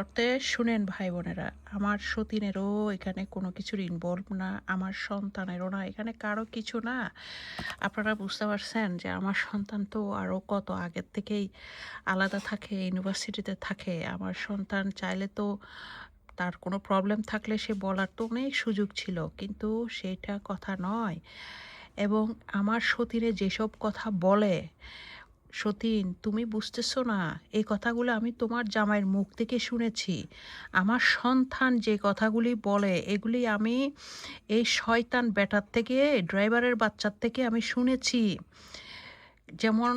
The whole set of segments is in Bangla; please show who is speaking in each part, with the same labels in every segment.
Speaker 1: অর্থে শুনেন ভাই বোনেরা, আমার সতীনেরও এখানে কোনো কিছুর ইনভলভ না, আমার সন্তানেরও না, এখানে কারো কিছু না। আপনারা বুঝতে পারছেন যে আমার সন্তান তো আরও কত আগের থেকেই আলাদা থাকে, ইউনিভার্সিটিতে থাকে। আমার সন্তান চাইলে তো তার কোনো প্রবলেম থাকলে সে বলার তো অনেক সুযোগ ছিল, কিন্তু সেটা কথা নয়। এবং আমার সতীনে যেসব কথা বলে, সতীন তুমি বুঝতেছো না, এই কথাগুলো আমি তোমার জামাইয়ের মুখ থেকে শুনেছি। আমার সন্তান যে কথাগুলি বলে এগুলি আমি এই শয়তান বেটার থেকে, ড্রাইভারের বাচ্চার থেকে আমি শুনেছি। যেমন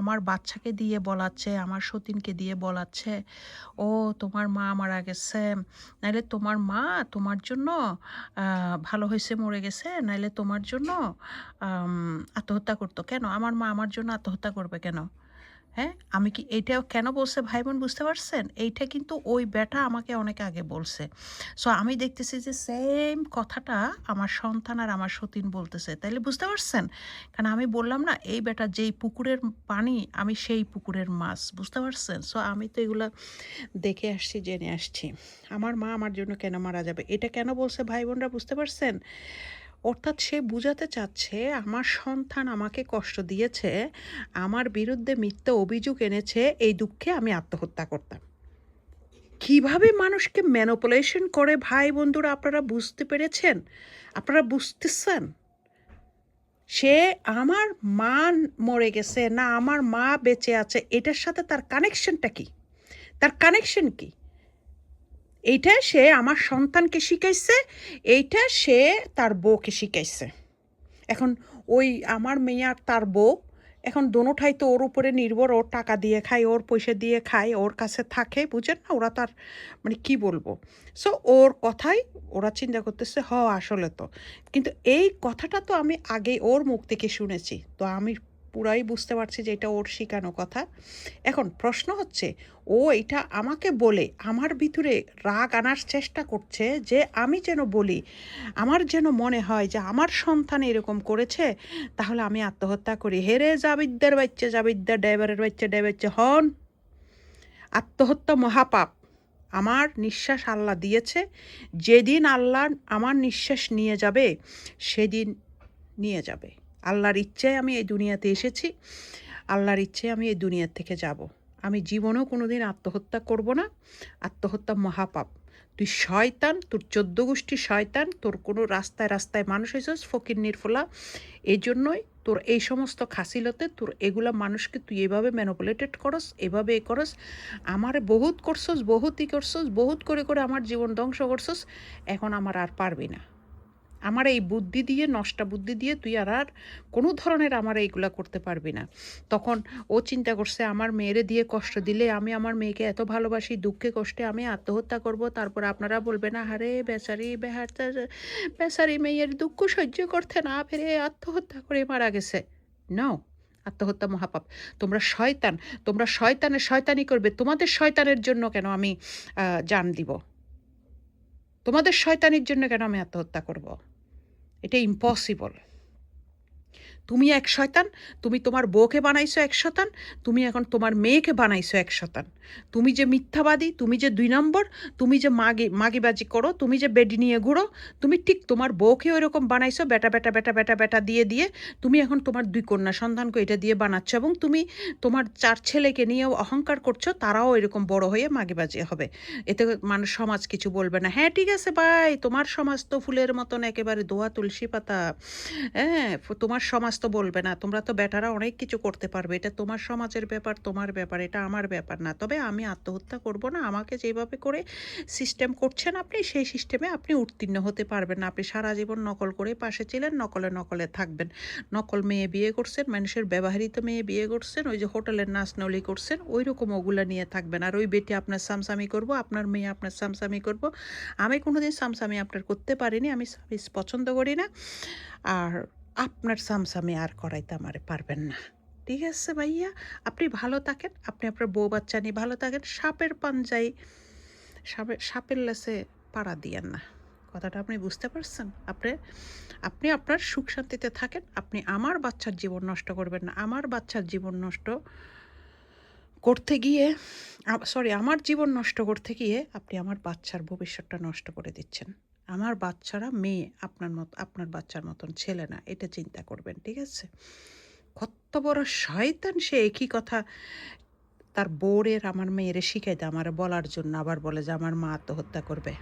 Speaker 1: আমার বাচ্চাকে দিয়ে বলাচ্ছে, আমার সতীনকে দিয়ে বলাচ্ছে, ও তোমার মা মারা গেছে, নাইলে তোমার মা তোমার জন্য ভালো হয়েছে মরে গেছে, নাইলে তোমার জন্য আত্মহত্যা করতো। কেন আমার মা আমার জন্য আত্মহত্যা করবে কেন? হ্যাঁ, আমি কি এইটা কেন বলছে ভাই বোন বুঝতে পারছেন? এইটা কিন্তু ওই বেটা আমাকে অনেক আগে বলছে। সো আমি দেখতেছি যে সেম কথাটা আমার সন্তান আর আমার সতীন বলতেছে। তাইলে বুঝতে পারছেন? কারণ আমি বললাম না এই বেটা যেই পুকুরের পানি আমি সেই পুকুরের মাছ। বুঝতে পারছেন? সো আমি তো এগুলা দেখে আসছি, জেনে আসছি। আমার মা আমার জন্য কেন মারা যাবে? এটা কেন বলছে ভাই বোনরা বুঝতে পারছেন? অর্থাৎ সে বুঝাতে চাচ্ছে আমার সন্তান আমাকে কষ্ট দিয়েছে, আমার বিরুদ্ধে মিথ্যা অভিযোগ এনেছে, এই দুঃখে আমি আত্মহত্যা করতাম। কিভাবে মানুষকে ম্যানিপুলেশন করে ভাই বন্ধুরা, আপনারা বুঝতে পেরেছেন? আপনারা বুঝতেছেন? সে আমার মা মরে গেছে না আমার মা বেঁচে আছে এটার সাথে তার কানেকশনটা কি? তার কানেকশন কি? এইটা সে আমার সন্তানকে শিখাইছে, এইটা সে তার বউকে শিখাইছে। এখন ওই আমার মেয়ে আর তার বউ এখন দোনোটাই তো ওর উপরে নির্ভর, ওর টাকা দিয়ে খায়, ওর পয়সা দিয়ে খায়, ওর কাছে থাকে, বুঝেন না? ওরা তার মানে কি বলবো। সো ওর কথাই ওরা চিন্তা করতেছে, আসলে তো। কিন্তু এই কথাটা তো আমি আগে ওর মুখ থেকে শুনেছি, তো আমি পুরাই বুঝতে পারছি যে এটা ওর শিখানো কথা। এখন প্রশ্ন হচ্ছে, ও এটা আমাকে বলে আমার ভিতরে রাগ আনার চেষ্টা করছে যে আমি যেন বলি, আমার যেন মনে হয় যে আমার সন্তান এরকম করেছে, তাহলে আমি আত্মহত্যা করি। হেরে জাবিদ্দার বাচ্চা, জাবিদ্দার ড্রাইভারের বাচ্চা, ড্রাইভার হন, আত্মহত্যা মহাপাপ। আমার নিঃশ্বাস আল্লাহ দিয়েছে, যেদিন আল্লাহ আমার নিঃশ্বাস নিয়ে যাবে সেদিন নিয়ে যাবে। আল্লাহর ইচ্ছায় আমি এই দুনিয়াতে এসেছি, আল্লাহর ইচ্ছে আমি এই দুনিয়ার থেকে যাব। আমি জীবনেও কোনো দিন আত্মহত্যা করব না। আত্মহত্যা মহাপাপ। তুই শয়তান, তোর ১৪ গোষ্ঠী শয়তান, তোর কোনো রাস্তায় রাস্তায় মানুষ হয়েছিস ফকিন্নির ফোলা। এই জন্যই তোর এই সমস্ত খাসিলতে তোর এগুলা মানুষকে তুই এভাবে ম্যানিপুলেটেড করস, এভাবে করস। আমার বহুত করছস, বহুতই করছস, বহুত করে করে আমার জীবন ধ্বংস করছস। এখন আমার আর পারবি না। আমার এই বুদ্ধি দিয়ে, নষ্টা বুদ্ধি দিয়ে তুই আর কোনো ধরনের আমার এইগুলা করতে পারবি না। তখন ও চিন্তা করছে আমার মেয়েরে দিয়ে কষ্ট দিলে, আমি আমার মেয়েকে এত ভালোবাসি, দুঃখে কষ্টে আমি আত্মহত্যা করব, তারপর আপনারা বলবেন আহারে বেচারি বেহারটা, বেচারি মেয়ের দুঃখ সহ্য করতে না পেরে আত্মহত্যা করে মারা গেছে। নাও, আত্মহত্যা মহাপাপ। তোমরা শয়তান, তোমরা শয়তানের শয়তানি করবে। তোমাদের শয়তানের জন্য কেন আমি জান দিব? তোমাদের শয়তানির জন্য কেন আমি আত্মহত্যা করব? এটা ইম্পসিবল। তুমি এক শয়তান, তুমি তোমার বউকে বানাইছো এক শতান, তুমি এখন তোমার মেয়েকে বানাইছো এক শতান। তুমি যে মিথ্যাবাদী, তুমি যে ২ নম্বর, তুমি যে মাগিবাজি করো, তুমি যে বেডি নিয়ে ঘুরো, তুমি ঠিক তোমার বউকে ওইরকম বানাইছো বেটা, বেটা, বেটা, বেটা, বেটা দিয়ে দিয়ে। তুমি এখন তোমার ২ কন্যা সন্তানকে এটা দিয়ে বানাচ্ছ এবং তুমি তোমার ৪ ছেলেকে নিয়েও অহংকার করছো, তারাও এরকম বড় হয়ে মাগিবাজি হবে। এতে মানুষ সমাজ কিছু বলবে না। হ্যাঁ, ঠিক আছে ভাই, তোমার সমাজ তো ফুলের মতন একেবারে দোয়া তুলসী পাতা। হ্যাঁ, তোমার সমাজ তো বলবে না। তোমরা তো বেটারা অনেক কিছু করতে পারবে। এটা তোমার সমাজের ব্যাপার, তোমার ব্যাপার। এটা আমার ব্যাপার না। তবে আমি আত্মহত্যা করব না। আমাকে যেভাবে করে সিস্টেম করছেন আপনি, সেই সিস্টেমে আপনি উত্তীর্ণ হতে পারবেন না। আপনি সারা জীবন নকল করে পাশে ছিলেন, নকলে, নকলে থাকবেন। নকল মেয়ে বিয়ে করছেন, মানুষের ব্যবহৃত মেয়ে বিয়ে করছেন, ওই যে হোটেলের নাচ-নলি করছেন, ঐরকম ওগুলা নিয়ে থাকবেন। আর ওই বেটি আপনার সামসামি করব, আপনার মেয়ে আপনার সামসামি করব। আমি কোনোদিন সামসামি আপনার করতে পারিনি। আমি সামিস পছন্দ করি না। আর আপনার সামসামি আর করাইতে আমারে পারবেন না। ঠিক আছে ভাইয়া? আপনি ভালো থাকেন। আপনি আপনার বউ বাচ্চা নিয়ে ভালো থাকেন। সাপের পাঞ্জায় সাপের লেসে পাড়া দিয়েন না। কথাটা আপনি বুঝতে পারছেন? আপনি আপনার সুখ শান্তিতে থাকেন। আপনি আমার বাচ্চার জীবন নষ্ট করবেন না। আমার বাচ্চার জীবন নষ্ট করতে গিয়ে সরি আমার জীবন নষ্ট করতে গিয়ে আপনি আমার বাচ্চার ভবিষ্যৎটা নষ্ট করে দিচ্ছেন। আমার বাচ্চারা মেয়ে, আপনার বাচ্চার মতন ছেলে না। এটা চিন্তা করবেন, ঠিক আছে? কত বড় শয়তান সে! একই কথা তার বউয়ের আমার মেয়েরে শিখাই দেয় আমারে বলার জন্য, আবার বলে যে আমার মা আত্মহত্যা করবে।